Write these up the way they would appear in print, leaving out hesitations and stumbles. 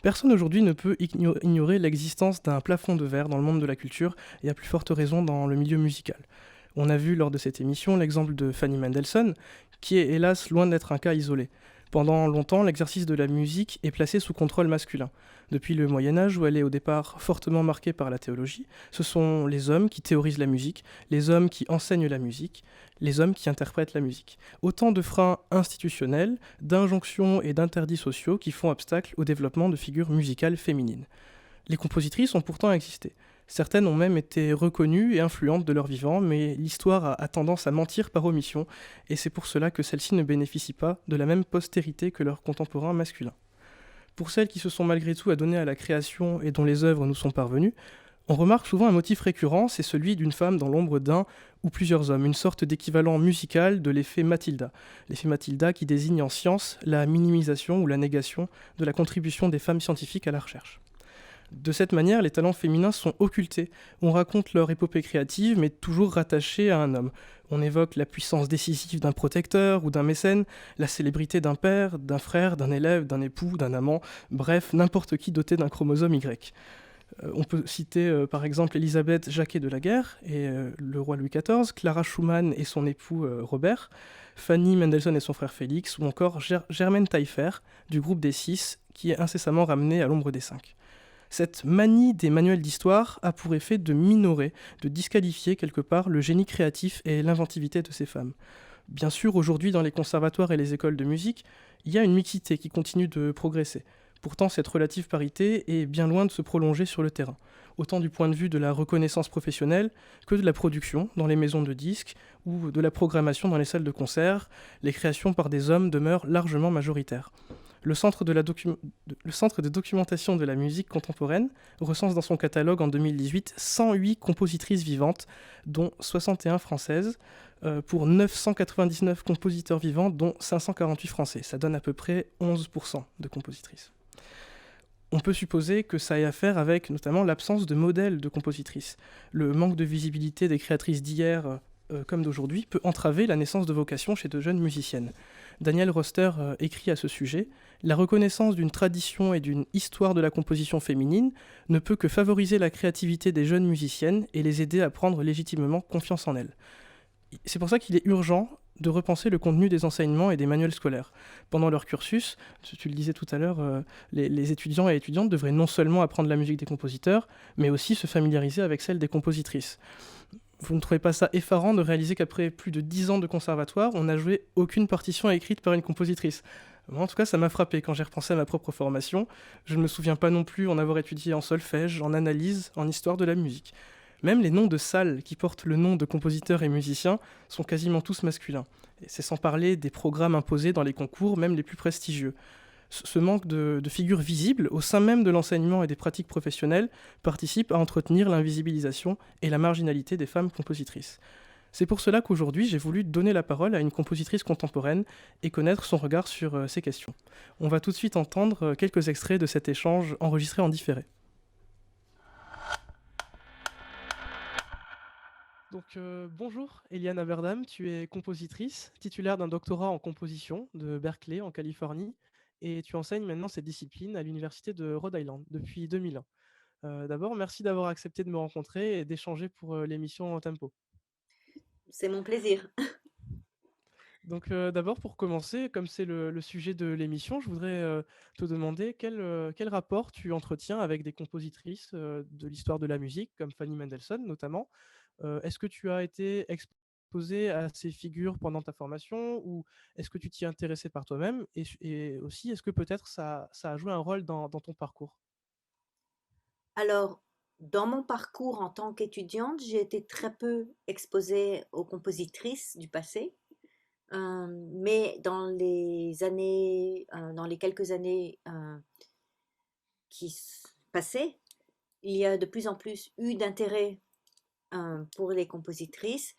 Personne aujourd'hui ne peut ignorer l'existence d'un plafond de verre dans le monde de la culture, et à plus forte raison dans le milieu musical. On a vu lors de cette émission l'exemple de Fanny Mendelssohn, qui est hélas loin d'être un cas isolé. Pendant longtemps, l'exercice de la musique est placé sous contrôle masculin. Depuis le Moyen Âge, où elle est au départ fortement marquée par la théologie, ce sont les hommes qui théorisent la musique, les hommes qui enseignent la musique, les hommes qui interprètent la musique. Autant de freins institutionnels, d'injonctions et d'interdits sociaux qui font obstacle au développement de figures musicales féminines. Les compositrices ont pourtant existé. Certaines ont même été reconnues et influentes de leur vivant, mais l'histoire a tendance à mentir par omission, et c'est pour cela que celles-ci ne bénéficient pas de la même postérité que leurs contemporains masculins. Pour celles qui se sont malgré tout adonnées à la création et dont les œuvres nous sont parvenues, on remarque souvent un motif récurrent, c'est celui d'une femme dans l'ombre d'un ou plusieurs hommes, une sorte d'équivalent musical de l'effet Matilda. L'effet Matilda qui désigne en science la minimisation ou la négation de la contribution des femmes scientifiques à la recherche. De cette manière, les talents féminins sont occultés. On raconte leur épopée créative, mais toujours rattachée à un homme. On évoque la puissance décisive d'un protecteur ou d'un mécène, la célébrité d'un père, d'un frère, d'un élève, d'un époux, d'un amant, bref, n'importe qui doté d'un chromosome Y. On peut citer par exemple Élisabeth Jacquet de la Guerre et le roi Louis XIV, Clara Schumann et son époux Robert, Fanny Mendelssohn et son frère Félix, ou encore Germaine Taillefer du groupe des Six, qui est incessamment ramenée à l'ombre des Cinq. Cette manie des manuels d'histoire a pour effet de minorer, de disqualifier quelque part le génie créatif et l'inventivité de ces femmes. Bien sûr, aujourd'hui, dans les conservatoires et les écoles de musique, il y a une mixité qui continue de progresser. Pourtant, cette relative parité est bien loin de se prolonger sur le terrain, autant du point de vue de la reconnaissance professionnelle que de la production dans les maisons de disques ou de la programmation dans les salles de concert. Les créations par des hommes demeurent largement majoritaires. Le Centre de documentation de la musique contemporaine recense dans son catalogue en 2018 108 compositrices vivantes, dont 61 françaises, pour 999 compositeurs vivants, dont 548 français. Ça donne à peu près 11% de compositrices. On peut supposer que ça ait à faire avec notamment l'absence de modèles de compositrices. Le manque de visibilité des créatrices d'hier comme d'aujourd'hui peut entraver la naissance de vocations chez de jeunes musiciennes. Daniel Roster écrit à ce sujet: La reconnaissance d'une tradition et d'une histoire de la composition féminine ne peut que favoriser la créativité des jeunes musiciennes et les aider à prendre légitimement confiance en elles. C'est pour ça qu'il est urgent de repenser le contenu des enseignements et des manuels scolaires. Pendant leur cursus, tu le disais tout à l'heure, les étudiants et étudiantes devraient non seulement apprendre la musique des compositeurs, mais aussi se familiariser avec celle des compositrices. Vous ne trouvez pas ça effarant de réaliser qu'après plus de 10 ans de conservatoire, on n'a joué aucune partition écrite par une compositrice? Moi, en tout cas, ça m'a frappé quand j'ai repensé à ma propre formation. Je ne me souviens pas non plus en avoir étudié en solfège, en analyse, en histoire de la musique. Même les noms de salles qui portent le nom de compositeurs et musiciens sont quasiment tous masculins. Et c'est sans parler des programmes imposés dans les concours, même les plus prestigieux. Ce manque de figures visibles au sein même de l'enseignement et des pratiques professionnelles participe à entretenir l'invisibilisation et la marginalité des femmes compositrices. C'est pour cela qu'aujourd'hui, j'ai voulu donner la parole à une compositrice contemporaine et connaître son regard sur ces questions. On va tout de suite entendre quelques extraits de cet échange enregistré en différé. Donc bonjour Eliane Aberdam, tu es compositrice, titulaire d'un doctorat en composition de Berkeley en Californie, et tu enseignes maintenant cette discipline à l'université de Rhode Island depuis 2001. D'abord, merci d'avoir accepté de me rencontrer et d'échanger pour l'émission Tempo. C'est mon plaisir. Donc d'abord, pour commencer, comme c'est le sujet de l'émission, je voudrais te demander quel rapport tu entretiens avec des compositrices de l'histoire de la musique, comme Fanny Mendelssohn notamment. Est-ce que tu as été exposé à ces figures pendant ta formation ou est-ce que tu t'y intéressais par toi-même et aussi, est-ce que peut-être ça a joué un rôle dans ton parcours? Alors, dans mon parcours en tant qu'étudiante, j'ai été très peu exposée aux compositrices du passé, mais dans les quelques années passaient, il y a de plus en plus eu d'intérêt pour les compositrices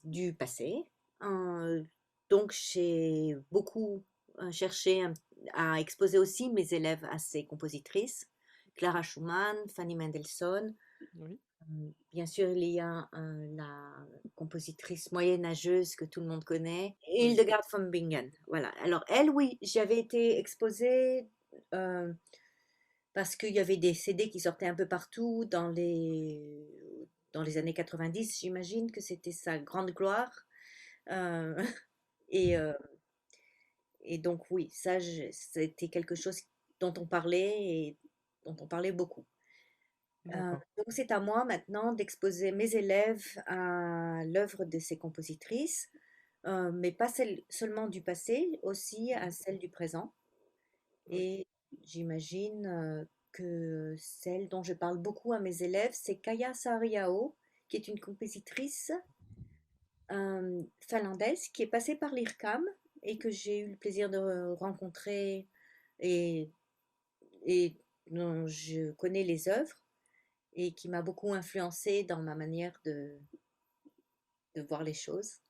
du passé. Euh, donc, j'ai beaucoup cherché à exposer aussi mes élèves à ces compositrices. Clara Schumann, Fanny Mendelssohn. Oui. Bien sûr, il y a la compositrice moyenâgeuse que tout le monde connaît, Oui. Hildegard von Bingen. Voilà. Alors, elle, oui, j'avais été exposée. parce qu'il y avait des CD qui sortaient un peu partout dans les années 90, j'imagine que c'était sa grande gloire. Euh, et, euh, et donc oui, c'était quelque chose dont on parlait et dont on parlait beaucoup. D'accord. Donc c'est à moi maintenant d'exposer mes élèves à l'œuvre de ces compositrices, mais pas celle seulement du passé, aussi à celle du présent. Oui. Et j'imagine que celle dont je parle beaucoup à mes élèves, c'est Kaya Saariaho, qui est une compositrice finlandaise qui est passée par l'IRCAM et que j'ai eu le plaisir de rencontrer et, et dont je connais les œuvres et qui m'a beaucoup influencée dans ma manière de voir les choses.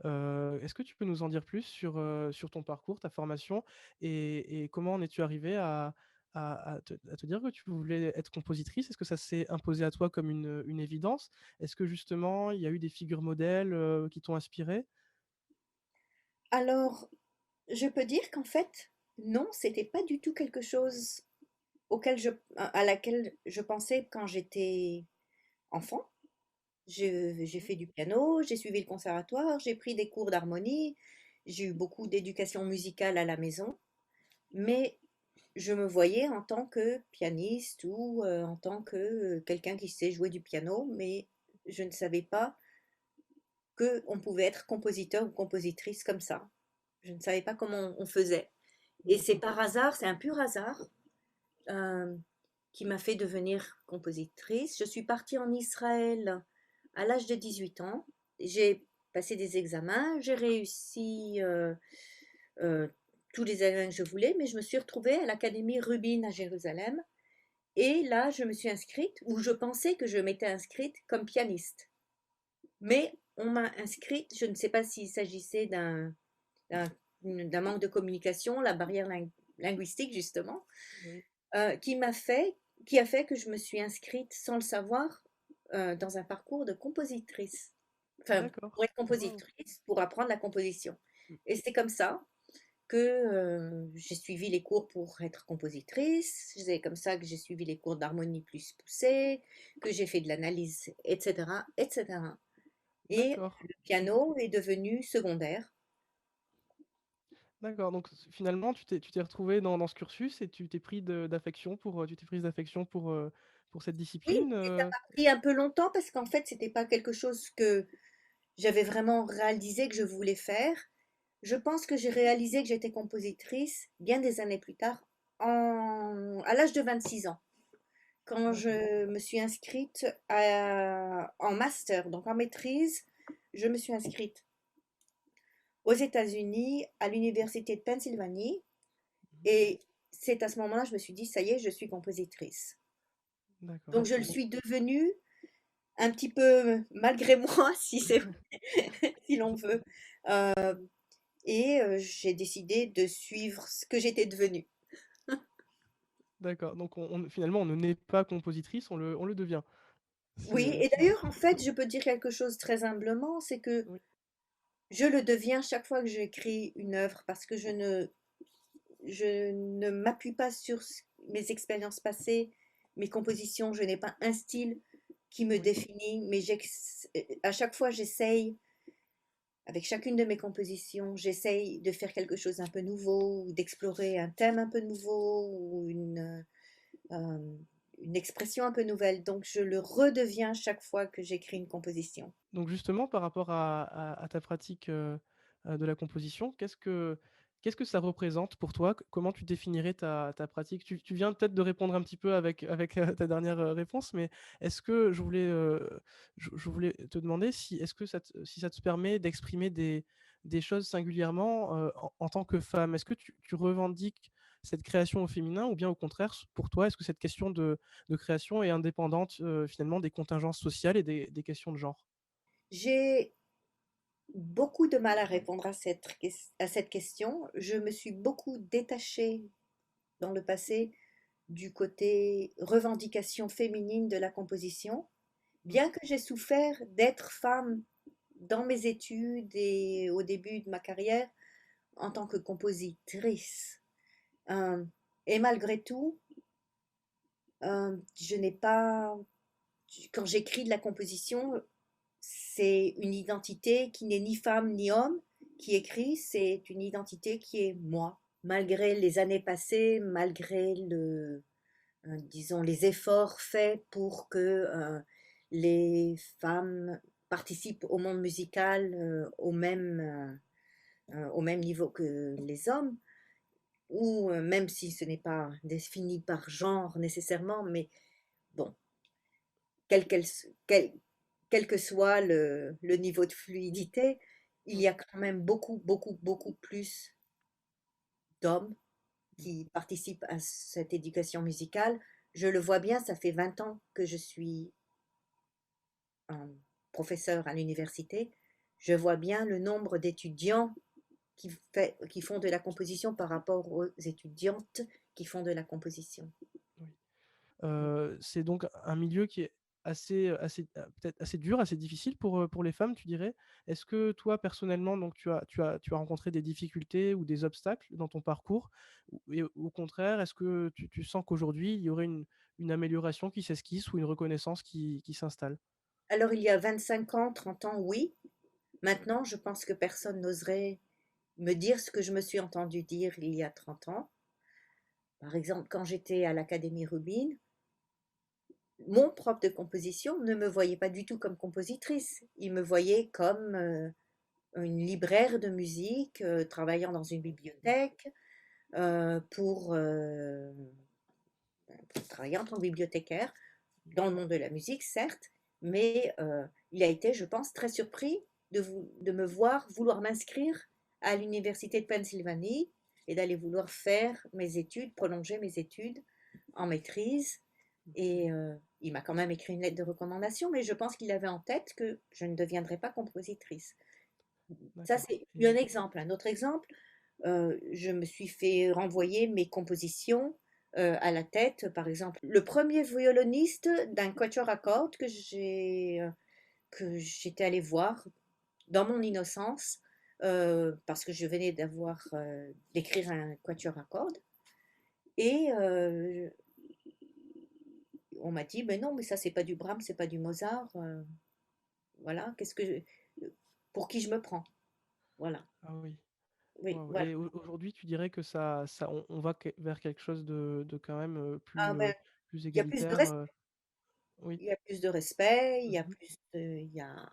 Est-ce que tu peux nous en dire plus sur ton parcours, ta formation et comment en es-tu arrivée à te dire que tu voulais être compositrice? Est-ce que ça s'est imposé à toi comme une évidence? Est-ce que justement il y a eu des figures modèles, qui t'ont inspirée? Alors, je peux dire qu'en fait, non, c'était pas du tout quelque chose à laquelle je pensais quand j'étais enfant. J'ai fait du piano, j'ai suivi le conservatoire, j'ai pris des cours d'harmonie, j'ai eu beaucoup d'éducation musicale à la maison, mais je me voyais en tant que pianiste ou en tant que quelqu'un qui sait jouer du piano, mais je ne savais pas qu'on pouvait être compositeur ou compositrice comme ça. Je ne savais pas comment on faisait. Et c'est par hasard, c'est un pur hasard, euh, qui m'a fait devenir compositrice. Je suis partie en Israël à l'âge de 18 ans. J'ai passé des examens, j'ai réussi euh, tous les examens que je voulais, mais je me suis retrouvée à l'Académie Rubin à Jérusalem. Et là, je me suis inscrite, ou je pensais que je m'étais inscrite comme pianiste. Mais on m'a inscrite, je ne sais pas s'il s'agissait d'un d'un manque de communication, la barrière linguistique justement, Oui. qui m'a fait, qui a fait que je me suis inscrite sans le savoir dans un parcours de compositrice. Enfin, pour D'accord. être Waouh! compositrice, pour apprendre la composition. Mmh. Et c'est comme ça que j'ai suivi les cours pour être compositrice. C'est comme ça que j'ai suivi les cours d'harmonie plus poussée, que j'ai fait de l'analyse, etc., etc. Et D'accord. le piano est devenu secondaire. D'accord, donc finalement tu t'es retrouvée dans ce cursus et tu t'es pris d'affection tu t'es prise d'affection pour cette Oui, discipline, et ça m'a pris un peu longtemps parce qu'en fait, c'était pas quelque chose que j'avais vraiment réalisé que je voulais faire. Je pense que j'ai réalisé que j'étais compositrice bien des années plus tard, à l'âge de 26 ans, quand D'accord. je me suis inscrite en master, donc en maîtrise. Je me suis inscrite aux États-Unis, à l'Université de Pennsylvanie, Mmh. et c'est à ce moment-là que je me suis dit, ça y est, je suis compositrice. D'accord. Donc je le suis devenue un petit peu malgré moi, si c'est si l'on veut. Euh, et j'ai décidé de suivre ce que j'étais devenue. D'accord, donc finalement on ne naît pas compositrice, on le devient. Oui, et Si d'ailleurs, en fait, je peux dire quelque chose très humblement, c'est que oui, je le deviens chaque fois que j'écris une œuvre, parce que je ne m'appuie pas sur mes expériences passées, mes compositions, je n'ai pas un style qui me oui, définit, mais à chaque fois, j'essaye, avec chacune de mes compositions, j'essaye de faire quelque chose d'un peu nouveau, ou d'explorer un thème un peu nouveau, ou euh, une expression un peu nouvelle. Donc, je le redeviens chaque fois que j'écris une composition. donc justement par rapport à ta pratique, de la composition, qu'est-ce que ça représente pour toi? Comment tu définirais ta pratique? Tu viens peut-être de répondre un petit peu avec, ta dernière, réponse, mais est-ce que je voulais te demander si ça te permet d'exprimer des choses singulièrement, en tant que femme? Est-ce que tu revendiques cette création au féminin ou bien au contraire, pour toi, est-ce que cette question de création est indépendante, finalement des contingences sociales et des questions de genre? J'ai beaucoup de mal à répondre à cette question. Je me suis beaucoup détachée dans le passé du côté revendication féminine de la composition, Mmh. bien que j'ai souffert d'être femme dans mes études et au début de ma carrière en tant que compositrice. Et malgré tout, je n'ai pas, quand j'écris de la composition, c'est une identité qui n'est ni femme ni homme qui écrit, c'est une identité qui est moi. Malgré les années passées, malgré disons, les efforts faits pour que les femmes participent au monde musical au même niveau que les hommes, ou même si ce n'est pas défini par genre nécessairement, mais bon, quel, qu'elle quel- quel que soit le niveau de fluidité, il Mm, y a quand même beaucoup, beaucoup, beaucoup plus d'hommes mm. qui participent à cette éducation musicale. Je le vois bien, ça fait 20 ans que je suis un professeur à l'université. Je vois bien le nombre d'étudiants qui font de la composition par rapport aux étudiantes qui font de la composition. Oui. C'est donc un milieu qui est peut-être assez dur, assez difficile pour les femmes, tu dirais. Est-ce que toi, personnellement, donc tu as rencontré des difficultés ou des obstacles dans ton parcours? Et au contraire, est-ce que tu sens qu'aujourd'hui, il y aurait une amélioration qui s'esquisse ou une reconnaissance qui s'installe? Alors il y a 25 ans, 30 ans, oui. Maintenant, je pense que personne n'oserait me dire ce que je me suis entendu dire il y a 30 ans. Par exemple, quand j'étais à l'Académie Rubin, mon prof de composition ne me voyait pas du tout comme compositrice. Il me voyait comme une libraire de musique travaillant dans une bibliothèque pour travailler en tant que bibliothécaire dans le monde de la musique, certes, mais il a été, je pense, très surpris de me voir vouloir m'inscrire à l'université de Pennsylvanie et d'aller vouloir faire mes études, prolonger mes études en maîtrise. Et il m'a quand même écrit une lettre de recommandation, mais je pense qu'il avait en tête que je ne deviendrais pas compositrice. Ça, D'accord. c'est un exemple. Un autre exemple, je me suis fait renvoyer mes compositions à la tête. Par exemple, le premier violoniste d'un quatuor à cordes que j'étais allée voir dans mon innocence, parce que je venais d'écrire un quatuor à cordes. Et on m'a dit, ben non, mais ça, c'est pas du Brahms, c'est pas du Mozart. Voilà, pour qui je me prends? Voilà. Ah oui. Oui, Waouh. voilà. Et aujourd'hui, tu dirais que on va vers quelque chose de quand même Ah ben, plus il y a plus de égalitaire. respect. Oui. Il y a plus de respect, Mhm.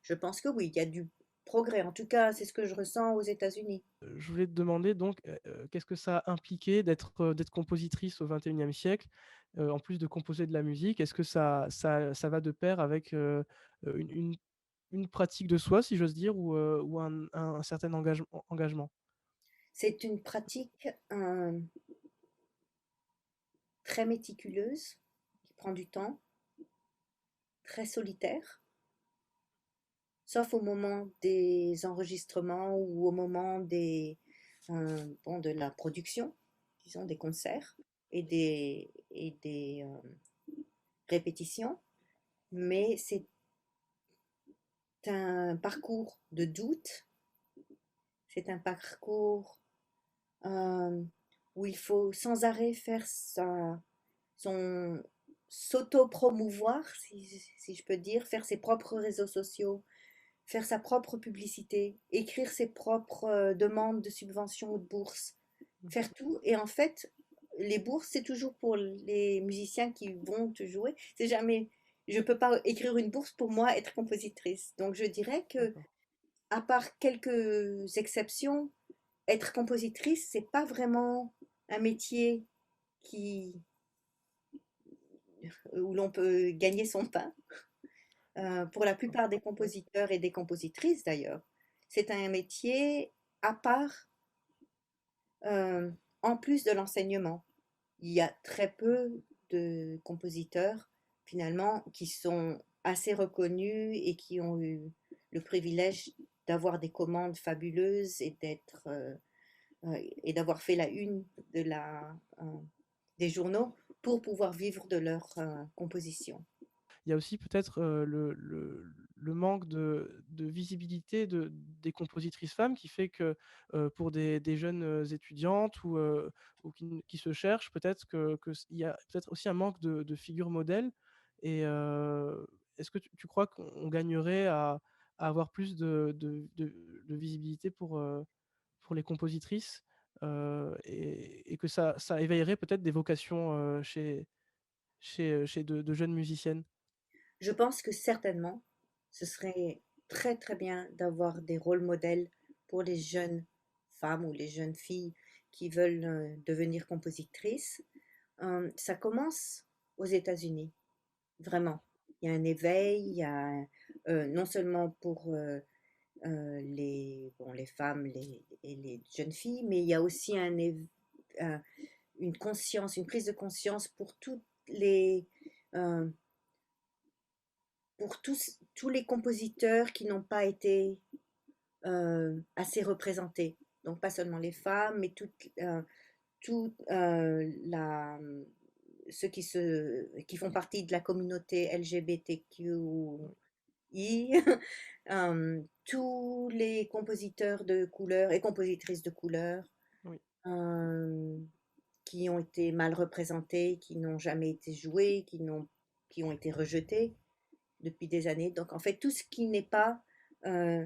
je pense que oui, il y a du progrès. En tout cas, c'est ce que je ressens aux États-Unis. Je voulais te demander donc, qu'est-ce que ça a impliqué d'être compositrice au XXIe siècle, en plus de composer de la musique? Est-ce que ça va de pair avec une pratique de soi, si j'ose dire, ou un certain engagement? C'est une pratique très méticuleuse, qui prend du temps, très solitaire, sauf au moment des enregistrements ou au moment bon, de la production, disons des concerts et des répétitions. Mais c'est un parcours de doute, c'est un parcours euh, où il faut sans arrêt son s'auto-promouvoir, si je peux dire, faire ses propres réseaux sociaux, faire sa propre publicité, écrire ses propres demandes de subventions ou de bourses, faire tout. Et en fait, les bourses, c'est toujours pour les musiciens qui vont te jouer. C'est jamais, je ne peux pas écrire une bourse pour moi être compositrice. Donc je dirais que, D'accord. à part quelques exceptions, être compositrice, c'est pas vraiment un métier qui, où l'on peut gagner son pain. Pour la plupart des Ouais. compositeurs et des compositrices d'ailleurs, c'est un métier à part, euh, en plus de l'enseignement. Il y a très peu de compositeurs finalement qui sont assez reconnus et qui ont eu le privilège d'avoir des commandes fabuleuses et d'avoir fait la une des journaux pour pouvoir vivre de leur composition. Il y a aussi peut-être le manque de visibilité des compositrices femmes qui fait que pour des jeunes étudiantes ou qui se cherchent, peut-être il y a peut-être aussi un manque de figures modèles. Et est-ce que tu crois qu'on gagnerait à avoir plus de visibilité pour les compositrices et que ça éveillerait peut-être des vocations chez de jeunes musiciennes? Je pense que certainement, ce serait très très bien d'avoir des rôles modèles pour les jeunes femmes ou les jeunes filles qui veulent devenir compositrices. Ça commence aux États-Unis, vraiment. Il y a un éveil, il y a non seulement pour les femmes et les jeunes filles, mais il y a aussi une conscience, une prise de conscience pour euh, tous les compositeurs qui n'ont pas été assez représentés. Donc pas seulement les femmes, mais tout, ceux qui font partie de la communauté LGBTQI, tous les compositeurs de couleur et compositrices de couleur Oui. euh, qui ont été mal représentés, qui n'ont jamais été joués, qui ont été rejetés depuis des années. Donc en fait, tout ce qui n'est pas euh,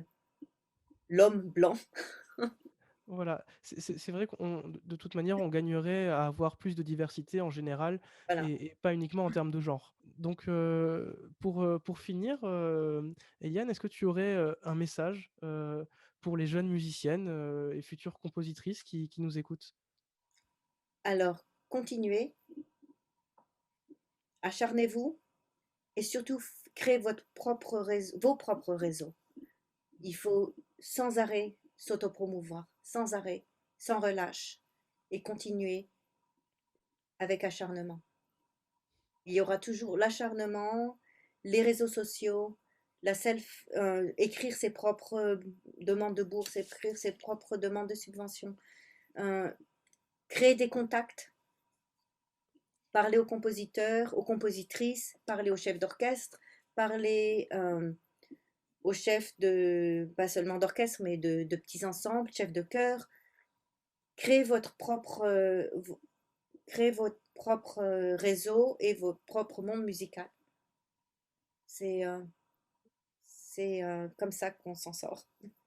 l'homme blanc. Voilà, c'est vrai qu'on de toute manière, on gagnerait à avoir plus de diversité en général Voilà. et pas uniquement en termes de genre. Donc pour finir, Eliane, est-ce que tu aurais, un message, pour les jeunes musiciennes, et futures compositrices qui nous écoutent? Alors, continuez, acharnez-vous et surtout créez vos propres réseaux. Il faut sans arrêt s'autopromouvoir, sans arrêt, sans relâche et continuer avec acharnement. Il y aura toujours l'acharnement, les réseaux sociaux, écrire ses propres demandes de bourse, écrire ses propres demandes de subvention, euh, créer des contacts, parler aux compositeurs, aux compositrices, parler aux chefs d'orchestre, parler aux chefs pas seulement d'orchestre, mais de petits ensembles, chefs de chœur. Créez créez votre propre réseau et votre propre monde musical. C'est comme ça qu'on s'en sort.